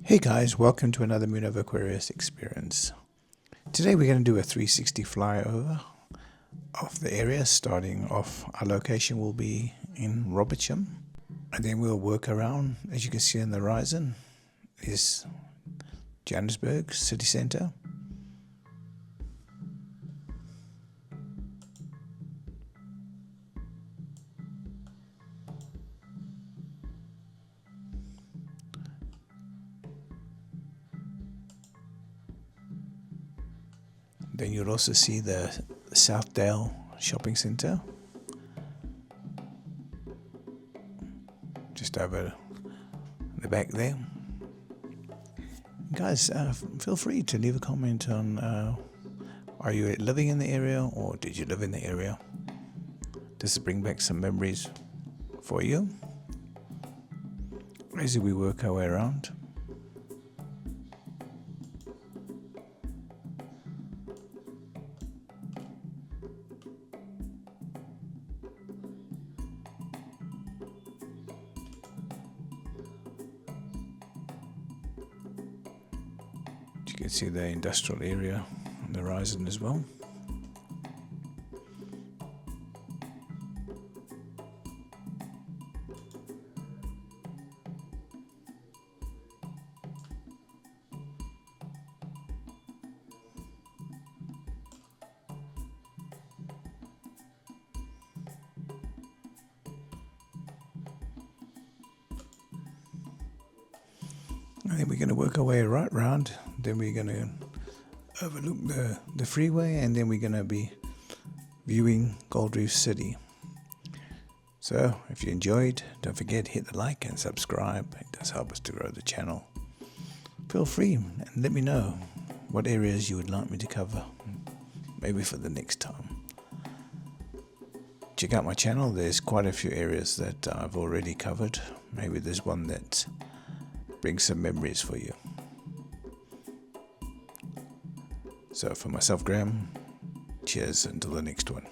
Hey guys, welcome to another Moonoveraquarius Experience. Today we're going to do a 360 flyover of the area. Starting off, our location will be in Robertsham, and then we'll work around. As you can see on the horizon is Johannesburg city centre. Then you'll also see the Southdale shopping centre, just over the back there. Guys, feel free to leave a comment on are you living in the area, or did you live in the area? Does it bring back some memories for you as we work our way around? You can see the industrial area on the horizon as well. And then we're going to work our way right round. Then we're going to overlook the freeway, and then we're going to be viewing Reef City. So if you enjoyed, don't forget, hit the like and subscribe. It does help us to grow the channel. Feel free and let me know what areas you would like me to cover, maybe for the next time. Check out my channel. There's quite a few areas that I've already covered. Maybe there's one that brings some memories for you. So for myself, Graham, cheers until the next one.